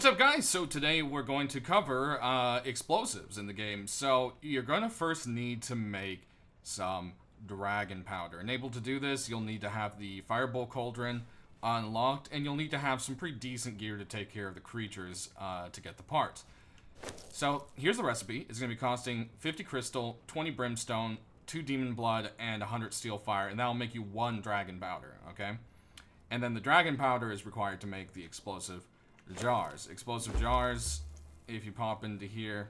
What's up, guys? So today we're going to cover explosives in the game. So you're going to first need to make some dragon powder. And able to do this, you'll need to have the Firebolt Cauldron unlocked, and you'll need to have some pretty decent gear to take care of the creatures to get the parts. So here's the recipe. It's going to be costing 50 crystal, 20 brimstone, 2 demon blood, and 100 steel fire, and that'll make you 1 dragon powder, okay? And then the dragon powder is required to make the explosive jars. Explosive jars, if you pop into here,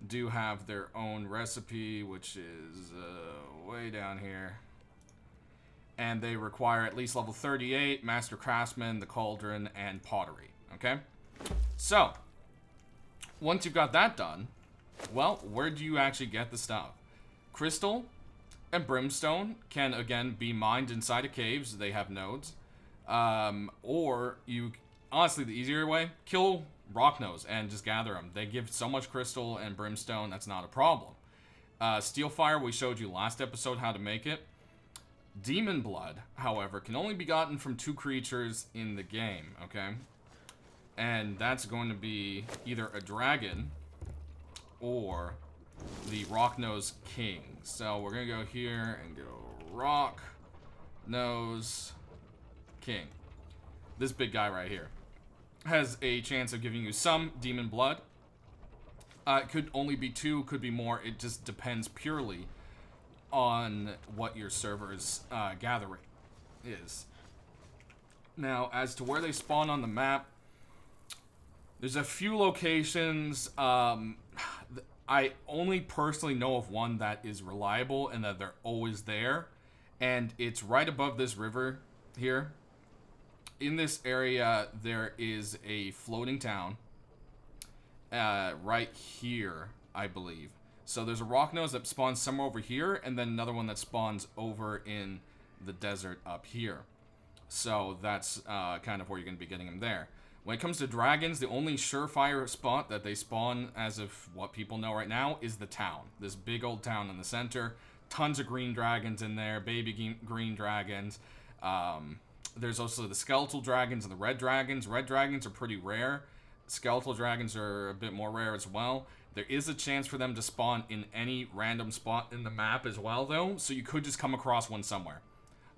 do have their own recipe, which is way down here. And they require at least level 38, Master Craftsman, the Cauldron, and Pottery, okay? So, once you've got that done, well, where do you actually get the stuff? Crystal and brimstone can, again, be mined inside of caves. They have nodes. Or you, honestly, the easier way, kill Rocknose and just gather them. They give so much crystal and brimstone, that's not a problem. Steel fire, we showed you last episode how to make it. Demon blood, however, can only be gotten from 2 creatures in the game, okay? And that's going to be either a dragon or the Rocknose King. So we're going to go here and go Rocknose King. This big guy right here has a chance of giving you some demon blood. It could only be 2, could be more. It just depends purely on what your server's gathering is. Now, as to where they spawn on the map, there's a few locations. I only personally know of one that is reliable and that they're always there, and it's right above this river here. In this area, there is a floating town right here, I believe. So there's a Rocknose that spawns somewhere over here, and then another one that spawns over in the desert up here. So that's kind of where you're going to be getting them there. When it comes to dragons, the only surefire spot that they spawn, as of what people know right now, is the town. This big old town in the center. Tons of green dragons in there, baby green dragons. There's also the skeletal dragons and the red dragons. Red dragons are pretty rare. Skeletal dragons are a bit more rare as well. There is a chance for them to spawn in any random spot in the map as well, though, so you could just come across one somewhere.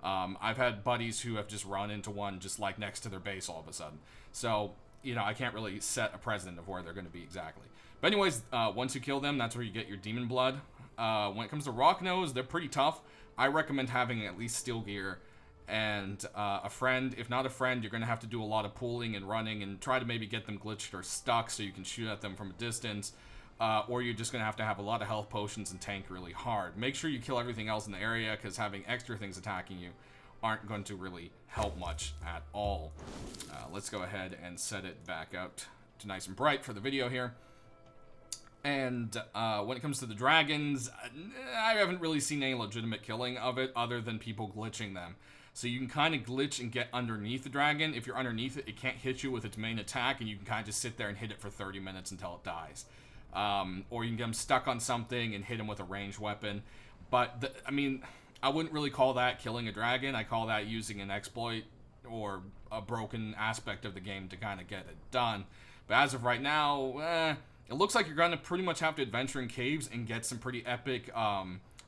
I've had buddies who have just run into one just like next to their base all of a sudden. So, you know, I can't really set a precedent of where they're going to be exactly. But anyways, once you kill them, that's where you get your demon blood. When it comes to Rocknose, they're pretty tough. I recommend having at least steel gear and a friend. If not a friend, you're going to have to do a lot of pulling and running and try to maybe get them glitched or stuck so you can shoot at them from a distance. Or you're just going to have a lot of health potions and tank really hard. Make sure you kill everything else in the area, because having extra things attacking you aren't going to really help much at all. Let's go ahead and set it back out to nice and bright for the video here. And when it comes to the dragons, I haven't really seen any legitimate killing of it other than people glitching them. So you can kind of glitch and get underneath the dragon. If you're underneath it, it can't hit you with its main attack, and you can kind of just sit there and hit it for 30 minutes until it dies. Or you can get them stuck on something and hit them with a ranged weapon. But, I mean, I wouldn't really call that killing a dragon. I call that using an exploit or a broken aspect of the game to kind of get it done. But as of right now, it looks like you're going to pretty much have to adventure in caves and get some pretty epic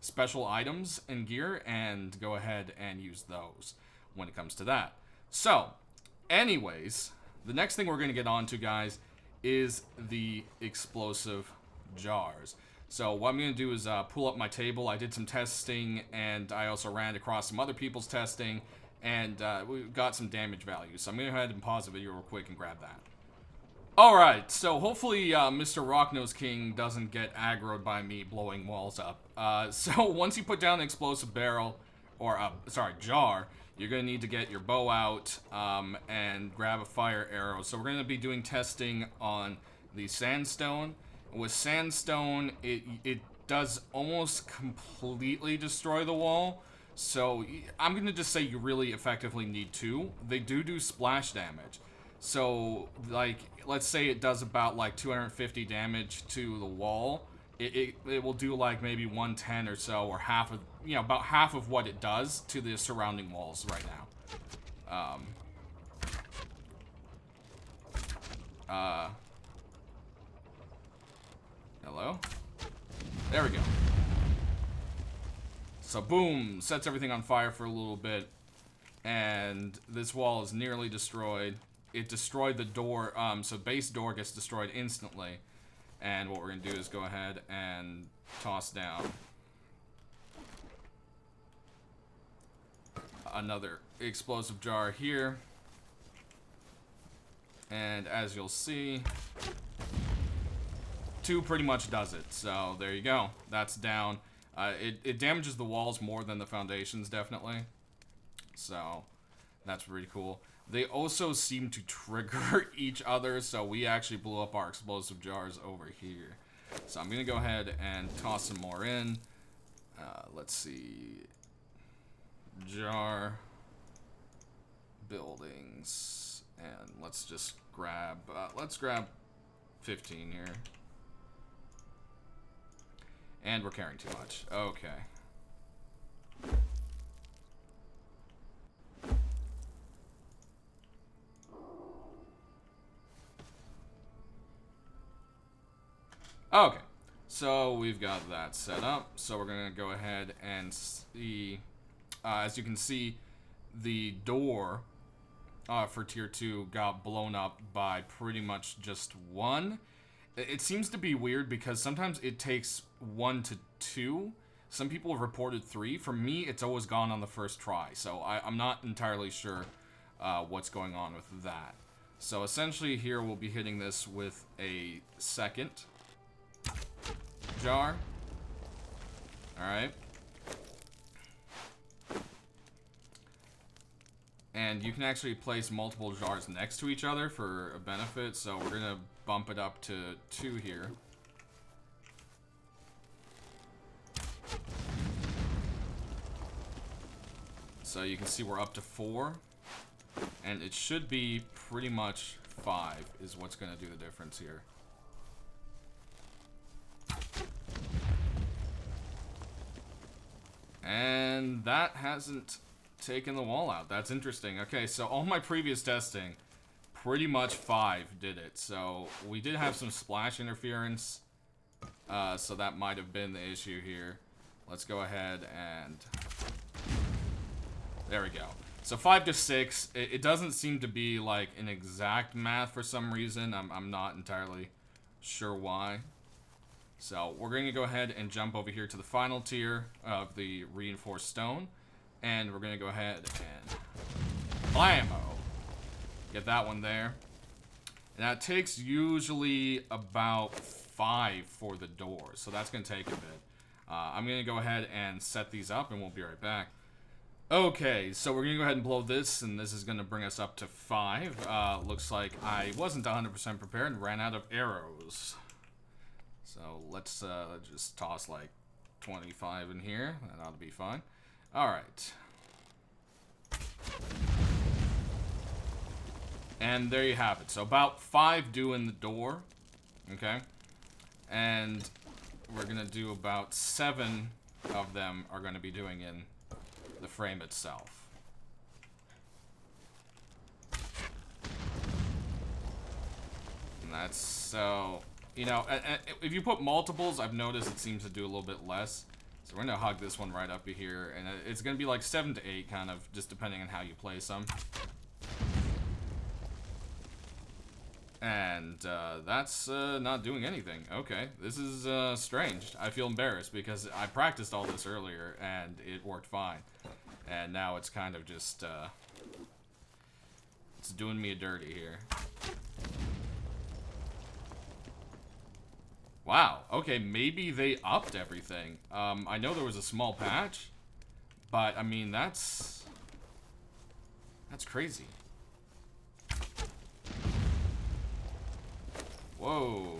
special items and gear, and go ahead and use those when it comes to that. So, anyways, the next thing we're going to get on to, guys, is the explosive jars. So what I'm going to do is pull up my table. I did some testing, and I also ran across some other people's testing, and we got some damage values. So I'm going to go ahead and pause the video real quick and grab that. Alright, so hopefully Mr. Rocknose King doesn't get aggroed by me blowing walls up. So once you put down the explosive barrel, or jar, you're going to need to get your bow out and grab a fire arrow. So we're going to be doing testing on the sandstone. With sandstone, it does almost completely destroy the wall. So I'm going to just say you really effectively need 2. They do splash damage. So, like, let's say it does about, like, 250 damage to the wall. It will do, like, maybe 110 or so, or half of, you know, about half of what it does to the surrounding walls right now. Hello? There we go. So boom, sets everything on fire for a little bit. And this wall is nearly destroyed. It destroyed the door, so base door gets destroyed instantly. And what we're gonna do is go ahead and toss down another explosive jar here. And as you'll see, 2 pretty much does it. So there you go. That's down. It damages the walls more than the foundations, definitely. So that's pretty cool. They also seem to trigger each other, so we actually blew up our explosive jars over here. So I'm going to go ahead and toss some more in. Let's see. Jar. Buildings. And let's just grab, let's grab 15 here. And we're carrying too much. Okay. Okay. So we've got that set up. So we're going to go ahead and see, as you can see, the door for tier 2 got blown up by pretty much just 1. It seems to be weird because sometimes it takes 1 to 2. Some people have reported 3. For me, it's always gone on the first try. So I'm not entirely sure what's going on with that. So essentially here we'll be hitting this with a second jar. Alright. And you can actually place multiple jars next to each other for a benefit. So we're going to bump it up to 2 here. So you can see we're up to 4. And it should be pretty much 5 is what's going to do the difference here. And that hasn't taken the wall out. That's interesting. Okay, so all my previous testing, pretty much 5 did it. So we did have some splash interference. So that might have been the issue here. Let's go ahead and... There we go. So 5 to 6. It doesn't seem to be like an exact math for some reason. I'm not entirely sure why. So we're going to go ahead and jump over here to the final tier of the reinforced stone. And we're going to go ahead and blammo. Get that one there. And that takes usually about 5 for the door. So that's going to take a bit. I'm going to go ahead and set these up and we'll be right back. Okay, so we're going to go ahead and blow this, and this is going to bring us up to 5. Looks like I wasn't 100% prepared and ran out of arrows. So let's just toss like 25 in here. That ought to be fine. Alright. And there you have it. So about 5 do in the door. Okay. And we're going to do about 7 of them are going to be doing in the frame itself. And that's so, you know, if you put multiples, I've noticed it seems to do a little bit less. So we're going to hug this one right up here, and it's going to be like 7 to 8, kind of, just depending on how you place them. And that's not doing anything. Okay, this is strange. I feel embarrassed because I practiced all this earlier, and it worked fine. And now it's kind of just, it's doing me a dirty here. Wow, okay, maybe they upped everything. I know there was a small patch, but, I mean, that's crazy. Whoa.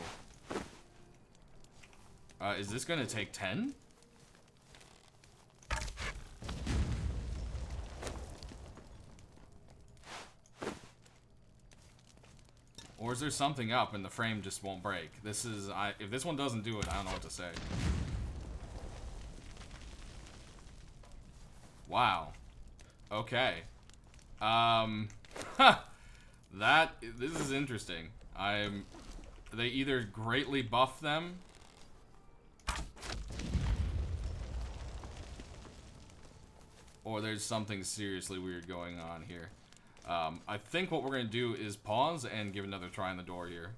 Is this gonna take 10? Or is there something up and the frame just won't break? This is, if this one doesn't do it, I don't know what to say. Wow. Okay. This is interesting. They either greatly buff them, or there's something seriously weird going on here. I think what we're going to do is pause and give another try on the door here.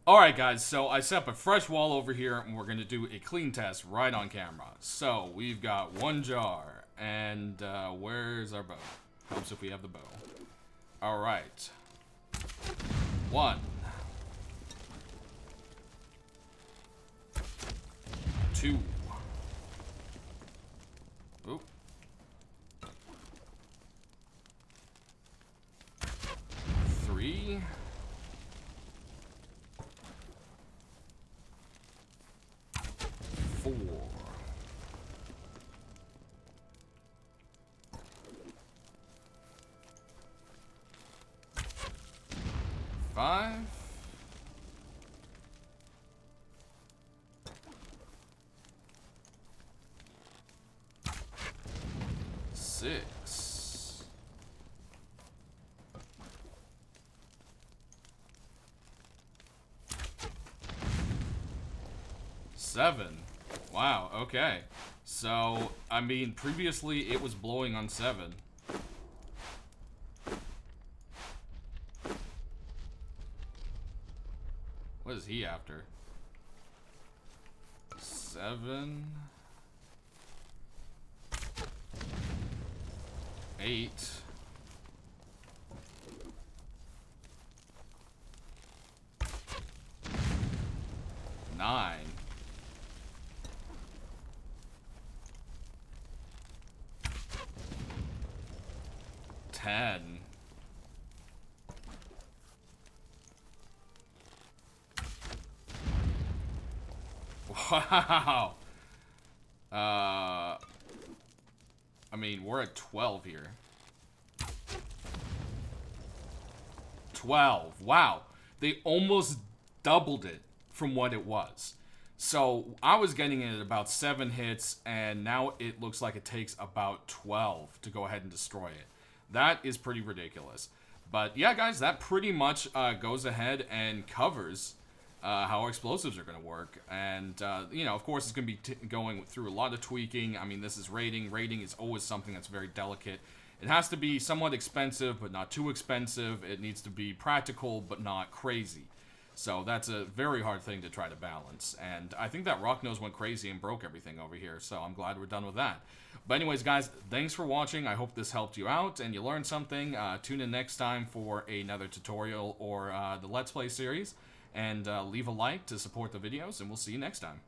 Alright guys, so I set up a fresh wall over here, and we're going to do a clean test right on camera. So, we've got one jar, and where's our bow? Helps if we have the bow. Alright. 1. 2. Oop. 3. 4. 5. 6. 7. Wow, okay. So, I mean, previously it was blowing on 7. What is he after? 7. 8. 9. Ten. Wow. I mean, we're at 12 here. 12. Wow. They almost doubled it from what it was. So, I was getting it at about 7 hits, and now it looks like it takes about 12 to go ahead and destroy it. That is pretty ridiculous. But yeah, guys, that pretty much goes ahead and covers how explosives are going to work. And, you know, of course, it's going to be going through a lot of tweaking. I mean, this is rating. Rating is always something that's very delicate. It has to be somewhat expensive, but not too expensive. It needs to be practical, but not crazy. So that's a very hard thing to try to balance. And I think that Rocknose went crazy and broke everything over here. So I'm glad we're done with that. But anyways, guys, thanks for watching. I hope this helped you out and you learned something. Tune in next time for another tutorial or the Let's Play series. And leave a like to support the videos, and we'll see you next time.